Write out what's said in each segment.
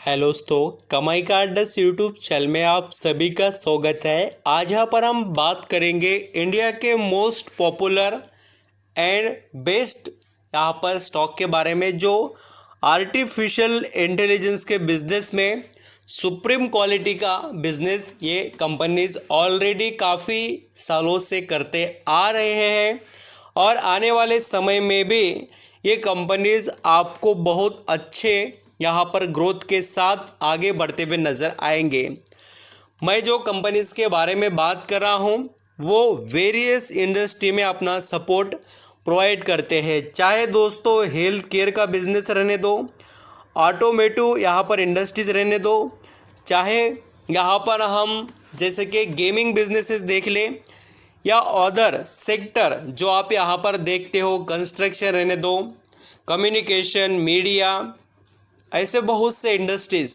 Hello दोस्तों, कमाई का अड्डा यूट्यूब चैनल में आप सभी का स्वागत है। आज यहाँ पर हम बात करेंगे इंडिया के मोस्ट पॉपुलर एंड बेस्ट यहाँ पर स्टॉक के बारे में, जो आर्टिफिशियल इंटेलिजेंस के बिजनेस में सुप्रीम क्वालिटी का बिजनेस ये कंपनीज ऑलरेडी काफ़ी सालों से करते आ रहे हैं और आने वाले समय में भी ये कंपनीज आपको बहुत अच्छे यहाँ पर ग्रोथ के साथ आगे बढ़ते हुए नज़र आएंगे। मैं जो कंपनीज के बारे में बात कर रहा हूँ वो वेरियस इंडस्ट्री में अपना सपोर्ट प्रोवाइड करते हैं, चाहे दोस्तों हेल्थ केयर का बिजनेस रहने दो, ऑटोमेटिव यहाँ पर इंडस्ट्रीज रहने दो, चाहे यहाँ पर हम जैसे कि गेमिंग बिजनेसेस देख लें या अदर सेक्टर जो आप यहाँ पर देखते हो, कंस्ट्रक्शन रहने दो, कम्युनिकेशन, मीडिया, ऐसे बहुत से इंडस्ट्रीज़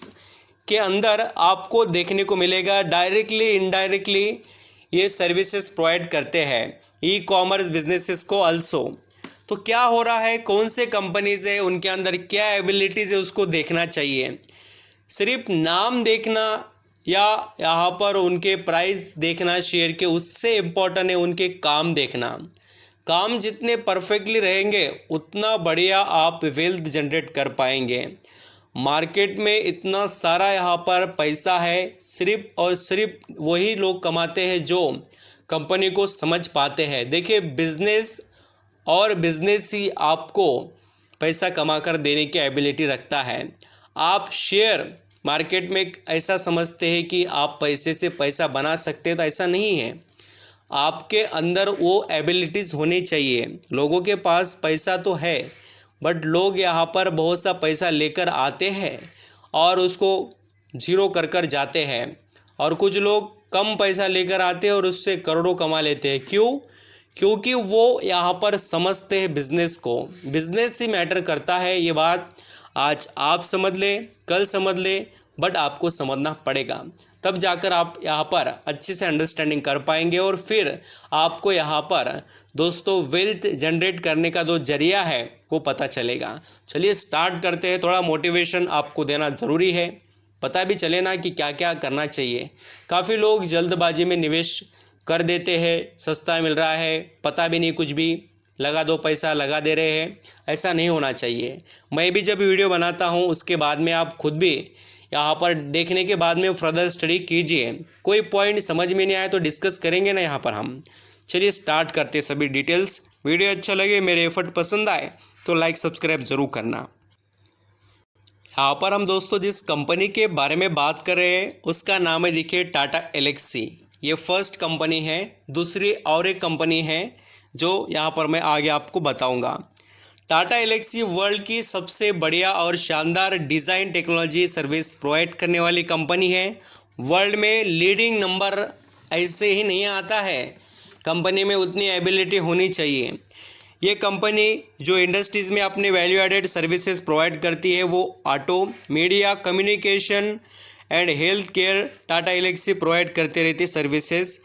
के अंदर आपको देखने को मिलेगा डायरेक्टली इनडायरेक्टली ये सर्विसेज प्रोवाइड करते हैं ई कॉमर्स बिजनेसेस को अल्सो। तो क्या हो रहा है, कौन से कंपनीज है, उनके अंदर क्या एबिलिटीज़ है, उसको देखना चाहिए। सिर्फ नाम देखना या यहाँ पर उनके प्राइस देखना शेयर के, उससे इम्पोर्टेंट है उनके काम देखना। काम जितने परफेक्टली रहेंगे उतना बढ़िया आप वेल्थ जनरेट कर पाएंगे। मार्केट में इतना सारा यहाँ पर पैसा है, सिर्फ और सिर्फ वही लोग कमाते हैं जो कंपनी को समझ पाते हैं। देखिए, बिजनेस और बिजनेस ही आपको पैसा कमा कर देने की एबिलिटी रखता है। आप शेयर मार्केट में ऐसा समझते हैं कि आप पैसे से पैसा बना सकते हैं, तो ऐसा नहीं है। आपके अंदर वो एबिलिटीज़ होनी चाहिए। लोगों के पास पैसा तो है, बट लोग यहाँ पर बहुत सा पैसा लेकर आते हैं और उसको जीरो कर कर जाते हैं, और कुछ लोग कम पैसा लेकर आते हैं और उससे करोड़ों कमा लेते हैं। क्यों? क्योंकि वो यहाँ पर समझते हैं बिजनेस को। बिजनेस ही मैटर करता है। ये बात आज आप समझ लें, कल समझ लें, बट आपको समझना पड़ेगा, तब जाकर आप यहाँ पर अच्छे से अंडरस्टैंडिंग कर पाएंगे और फिर आपको यहाँ पर दोस्तों वेल्थ जनरेट करने का जो जरिया है वो पता चलेगा। चलिए स्टार्ट करते हैं। थोड़ा मोटिवेशन आपको देना ज़रूरी है, पता भी चले ना कि क्या क्या करना चाहिए। काफ़ी लोग जल्दबाजी में निवेश कर देते हैं, सस्ता मिल रहा है, पता भी नहीं, कुछ भी लगा दो, पैसा लगा दे रहे हैं। ऐसा नहीं होना चाहिए। मैं भी जब वीडियो बनाता हूँ उसके बाद में आप खुद भी यहाँ पर देखने के बाद में फर्दर स्टडी कीजिए। कोई पॉइंट समझ में नहीं आया तो डिस्कस करेंगे ना यहाँ पर हम। चलिए स्टार्ट करते हैं सभी डिटेल्स। वीडियो अच्छा लगे, मेरे एफर्ट पसंद आए तो लाइक सब्सक्राइब ज़रूर करना। यहाँ पर हम दोस्तों जिस कंपनी के बारे में बात कर रहे हैं उसका नाम है, देखिए, टाटा एलेक्सी। ये फर्स्ट कंपनी है। दूसरी और एक कंपनी है जो यहाँ पर मैं आगे आपको बताऊँगा। टाटा एलेक्सी वर्ल्ड की सबसे बढ़िया और शानदार डिज़ाइन टेक्नोलॉजी सर्विस प्रोवाइड करने वाली कंपनी है। वर्ल्ड में लीडिंग नंबर ऐसे ही नहीं आता है, कंपनी में उतनी एबिलिटी होनी चाहिए। ये कंपनी जो इंडस्ट्रीज़ में अपने वैल्यू एडेड सर्विसेज प्रोवाइड करती है वो auto, media, communication and health care Tata Elxsi provide करते रहती सर्विसेज।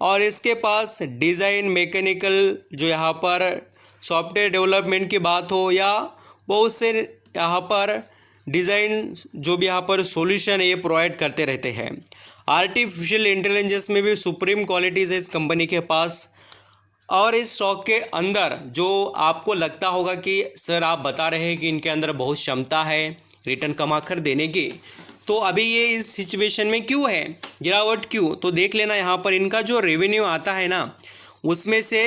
और इसके पास डिज़ाइन, मैकेनिकल, जो यहाँ पर सॉफ्टवेयर डेवलपमेंट की बात हो या बहुत से यहाँ पर डिज़ाइन जो भी यहाँ पर सॉल्यूशन है ये प्रोवाइड करते रहते हैं। आर्टिफिशियल इंटेलिजेंस में भी सुप्रीम क्वालिटीज़ है इस कंपनी के पास। और इस स्टॉक के अंदर जो आपको लगता होगा कि सर आप बता रहे हैं कि इनके अंदर बहुत क्षमता है रिटर्न कमा कर देने की, तो अभी ये इस सिचुएशन में क्यों है, गिरावट क्यों? तो देख लेना, यहाँ पर इनका जो रेवेन्यू आता है ना उसमें से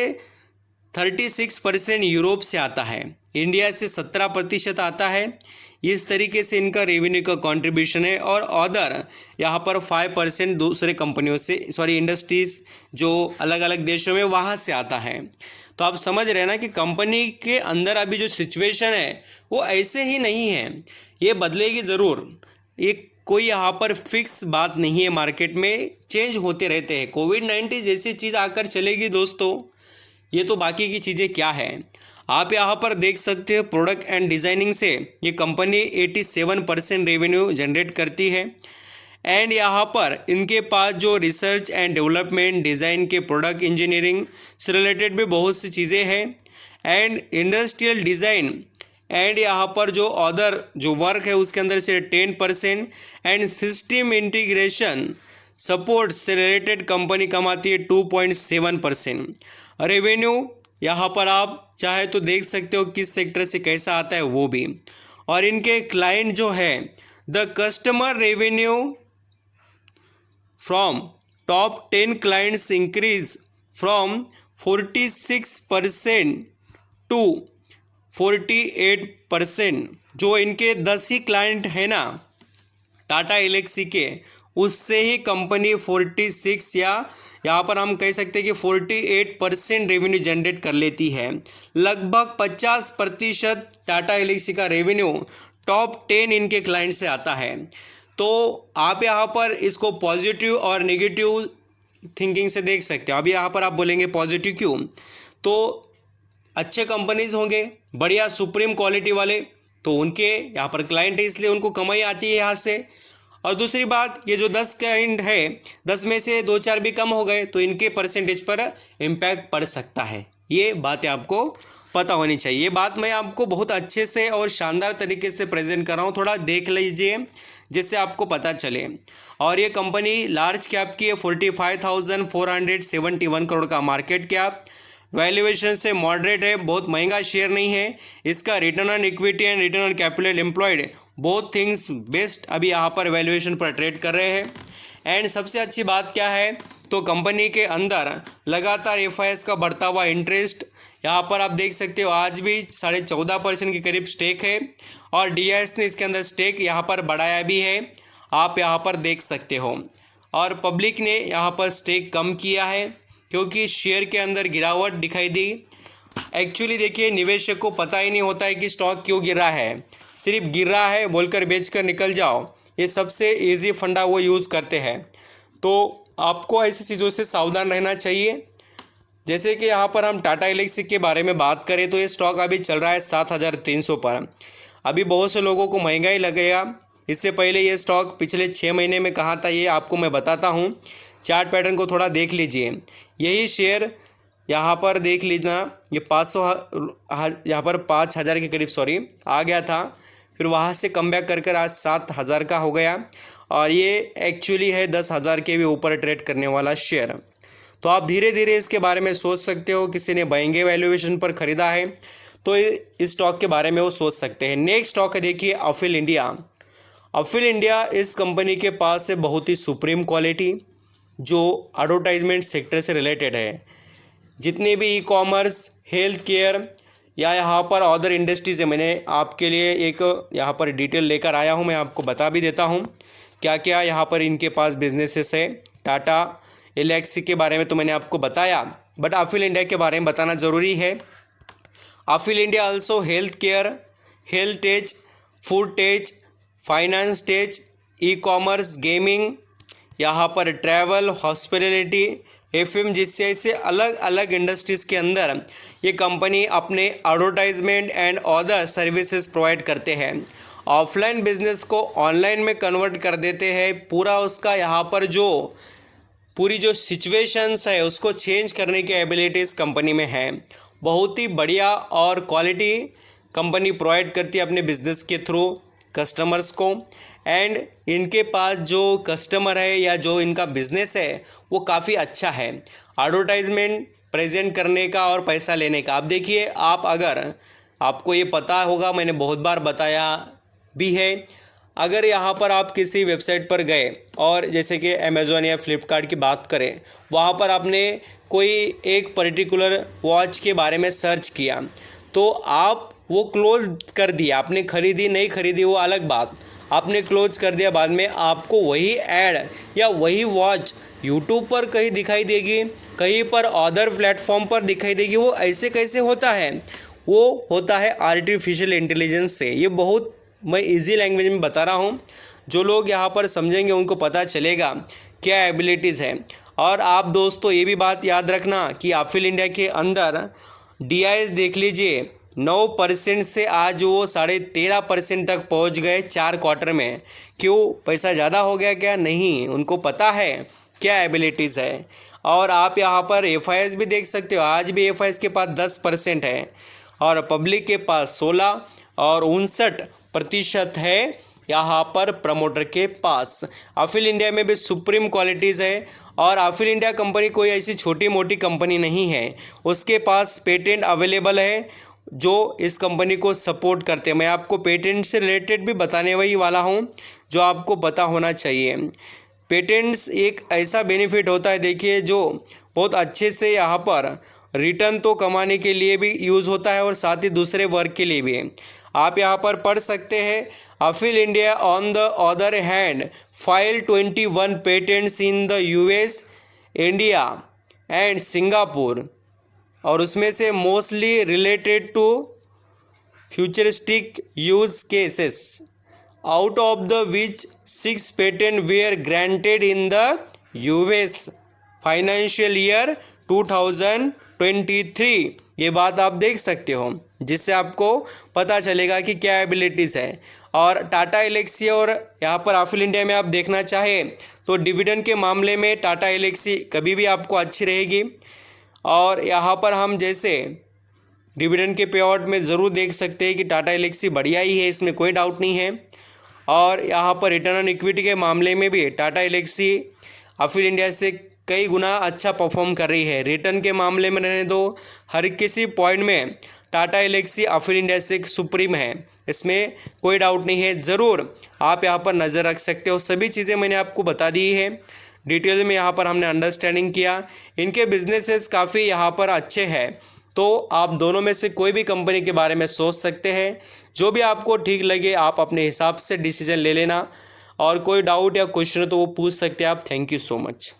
36% यूरोप से आता है, इंडिया से 17% आता है। इस तरीके से इनका रेवेन्यू का कंट्रीब्यूशन है। और अदर यहाँ पर 5% दूसरे कंपनियों से, इंडस्ट्रीज़ जो अलग अलग देशों में वहाँ से आता है। तो आप समझ रहे हैं ना कि कंपनी के अंदर अभी जो सिचुएशन है वो ऐसे ही नहीं है, ये बदलेगी ज़रूर। ये कोई यहाँ पर फिक्स बात नहीं है, मार्केट में चेंज होते रहते हैं। कोविड-19 जैसी चीज़ आकर चलेगी दोस्तों, ये तो बाकी की चीज़ें क्या है। आप यहाँ पर देख सकते हैं प्रोडक्ट एंड डिज़ाइनिंग से ये कंपनी 87% रेवेन्यू जनरेट करती है। एंड यहाँ पर इनके पास जो रिसर्च एंड डेवलपमेंट, डिज़ाइन के प्रोडक्ट इंजीनियरिंग से रिलेटेड भी बहुत सी चीज़ें हैं। एंड इंडस्ट्रियल डिज़ाइन एंड यहाँ पर जो अदर जो वर्क है उसके अंदर से 10%, एंड सिस्टम इंटीग्रेशन सपोर्ट से रिलेटेड कंपनी कमाती है 2.7%। रेवेन्यू यहाँ पर आप चाहे तो देख सकते हो किस सेक्टर से कैसा आता है वो भी। और इनके क्लाइंट जो है, the customer revenue from top 10 clients increase from 46% to 48%। जो इनके 10 ही क्लाइंट है ना टाटा एलेक्सी के, उससे ही कंपनी 46 या यहाँ पर हम कह सकते हैं कि 48% रेवेन्यू जनरेट कर लेती है। लगभग 50% टाटा एलेक्सी का रेवेन्यू टॉप 10 इनके क्लाइंट से आता है। तो आप यहाँ पर इसको पॉजिटिव और नेगेटिव थिंकिंग से देख सकते हो। अभी यहाँ पर आप बोलेंगे पॉजिटिव क्यों, तो अच्छे कंपनीज होंगे, बढ़िया सुप्रीम क्वालिटी वाले, तो उनके यहाँ पर क्लाइंट है इसलिए उनको कमाई आती है यहाँ से। और दूसरी बात, ये जो 10 क्लाइंट है, 10 में से 2-4 भी कम हो गए तो इनके परसेंटेज पर इम्पैक्ट पड़ सकता है। ये बातें आपको पता होनी चाहिए। ये बात मैं आपको बहुत अच्छे से और शानदार तरीके से प्रेजेंट कर रहा हूँ, थोड़ा देख लीजिए जिससे आपको पता चले। और ये कंपनी लार्ज कैप की है, 45,471 करोड़ का मार्केट कैप, वैल्यूएशन से मॉडरेट है, बहुत महंगा शेयर नहीं है। इसका return on equity and return on capital employed both things best अभी यहाँ पर वैल्यूएशन पर ट्रेड कर रहे हैं। एंड सबसे अच्छी बात क्या है, तो कंपनी के अंदर लगातार एफआईएस का बढ़ता हुआ इंटरेस्ट, यहाँ पर आप देख सकते हो आज भी 14.5% के करीब स्टेक है, और डीआईएस ने इसके अंदर स्टेक यहाँ पर बढ़ाया भी है, आप यहाँ पर देख सकते हो। और पब्लिक ने यहाँ पर स्टेक कम किया है क्योंकि शेयर के अंदर गिरावट दिखाई दी। एक्चुअली देखिए, निवेशक को पता ही नहीं होता है कि स्टॉक क्यों गिर रहा है, सिर्फ गिर रहा है बोलकर बेचकर निकल जाओ, ये सबसे इजी फंडा वो यूज़ करते हैं। तो आपको ऐसी चीज़ों से सावधान रहना चाहिए। जैसे कि यहाँ पर हम टाटा एलेक्सी के बारे में बात करें तो ये स्टॉक अभी चल रहा है 7,300 पर। अभी बहुत से लोगों को महंगा ही लगेगा। इससे पहले ये स्टॉक पिछले 6 महीने में कहाँ था ये आपको मैं बताता हूँ। चार्ट पैटर्न को थोड़ा देख लीजिए। यही शेयर यहाँ पर देख लीजिए, ये 500 यहाँ पर 5,000 के करीब आ गया था, फिर वहाँ से कम बैक कर कर आज 7,000 का हो गया, और ये एक्चुअली है 10,000 के भी ऊपर ट्रेड करने वाला शेयर। तो आप धीरे धीरे इसके बारे में सोच सकते हो। किसी ने महंगे वैल्यूएशन पर ख़रीदा है तो इस स्टॉक के बारे में वो सोच सकते हैं। नेक्स्ट स्टॉक है देखिए अफिल इंडिया। अफिल इंडिया इस कंपनी के पास है बहुत ही सुप्रीम क्वालिटी जो एडवर्टाइजमेंट सेक्टर से रिलेटेड है। जितने भी ई कॉमर्स, हेल्थ केयर या यहाँ पर अदर इंडस्ट्रीज़ है, मैंने आपके लिए एक यहाँ पर डिटेल लेकर आया हूँ, मैं आपको बता भी देता हूँ क्या क्या यहाँ पर इनके पास बिजनेसेस है। टाटा एलेक्सी के बारे में तो मैंने आपको बताया, बट अफिल इंडिया के बारे में बताना ज़रूरी है। Affle India also health care, health tech, food tech, finance tech, e commerce, gaming, यहाँ पर ट्रैवल, हॉस्पिटैलिटी, एफएम, जिससे ऐसे अलग अलग इंडस्ट्रीज़ के अंदर ये कंपनी अपने advertisement and other services provide करते हैं। ऑफलाइन बिजनेस को ऑनलाइन में कन्वर्ट कर देते हैं। पूरा उसका यहाँ पर जो पूरी जो सिचुएशंस है उसको चेंज करने की एबिलिटीज़ कंपनी में है। बहुत ही बढ़िया और क्वालिटी कंपनी प्रोवाइड करती है अपने बिजनेस के थ्रू कस्टमर्स को। एंड इनके पास जो कस्टमर है या जो इनका बिजनेस है वो काफ़ी अच्छा है एडवर्टाइजमेंट प्रेजेंट करने का और पैसा लेने का। आप देखिए, आप अगर आपको ये पता होगा, मैंने बहुत बार बताया भी है, अगर यहाँ पर आप किसी वेबसाइट पर गए और जैसे कि अमेज़ॉन या फ्लिपकार्ट की बात करें, वहाँ पर आपने कोई एक पर्टिकुलर वॉच के बारे में सर्च किया तो आप वो क्लोज कर दिया, आपने ख़रीदी नहीं ख़रीदी वो अलग बात, आपने क्लोज कर दिया, बाद में आपको वही ऐड या वही वॉच यूट्यूब पर कहीं दिखाई देगी, कहीं पर अदर प्लेटफॉर्म पर दिखाई देगी। वो ऐसे कैसे होता है? वो होता है आर्टिफिशियल इंटेलिजेंस से। ये बहुत मैं इजी लैंग्वेज में बता रहा हूँ, जो लोग यहाँ पर समझेंगे उनको पता चलेगा क्या एबिलिटीज़ है। और आप दोस्तों ये भी बात याद रखना कि अफिल इंडिया के अंदर डीआईएस देख लीजिए 9% से आज वो 13.5% तक पहुँच गए 4 क्वार्टर में। क्यों? पैसा ज़्यादा हो गया क्या? नहीं, उनको पता है क्या एबिलिटीज़ है। और आप यहाँ पर एफआईएस भी देख सकते हो, आज भी एफआईएस के पास 10% है और पब्लिक के पास 16, और 59% है यहाँ पर प्रमोटर के पास। आफिल इंडिया में भी सुप्रीम क्वालिटीज़ है और आफिल इंडिया कंपनी कोई ऐसी छोटी मोटी कंपनी नहीं है, उसके पास पेटेंट अवेलेबल है जो इस कंपनी को सपोर्ट करते हैं। मैं आपको पेटेंट से रिलेटेड भी बताने वही वाला हूँ जो आपको पता होना चाहिए। पेटेंट्स एक ऐसा बेनिफिट होता है, देखिए, जो बहुत अच्छे से यहाँ पर रिटर्न तो कमाने के लिए भी यूज़ होता है और साथ ही दूसरे वर्क के लिए भी। आप यहाँ पर पढ़ सकते हैं, Affle India on the other hand file 21 patents in the US, India and Singapore, और उसमें से mostly related to futuristic use cases, out of the which 6 patent were granted in the US financial year 2023। ये बात आप देख सकते हो, जिससे आपको पता चलेगा कि क्या एबिलिटीज़ है। और टाटा एलेक्सी और यहाँ पर आफिल इंडिया में आप देखना चाहें तो डिविडेंड के मामले में टाटा एलेक्सी कभी भी आपको अच्छी रहेगी। और यहाँ पर हम जैसे डिविडेंड के पे आउट में ज़रूर देख सकते हैं कि टाटा एलेक्सी बढ़िया ही है, इसमें कोई डाउट नहीं है। और यहाँ पर रिटर्न ऑन इक्विटी के मामले में भी टाटा एलेक्सी आफिल इंडिया से कई गुना अच्छा परफॉर्म कर रही है। रिटर्न के मामले में रहने दो, हर किसी पॉइंट में टाटा एलेक्सी आफिल इंडिया से सुप्रीम है, इसमें कोई डाउट नहीं है। ज़रूर आप यहाँ पर नज़र रख सकते हो। सभी चीज़ें मैंने आपको बता दी है, डिटेल में यहाँ पर हमने अंडरस्टैंडिंग किया। इनके बिजनेसेस काफ़ी यहाँ पर अच्छे हैं, तो आप दोनों में से कोई भी कंपनी के बारे में सोच सकते हैं। जो भी आपको ठीक लगे आप अपने हिसाब से डिसीजन ले लेना, और कोई डाउट या क्वेश्चन तो वो पूछ सकते हैं आप। Thank you so much.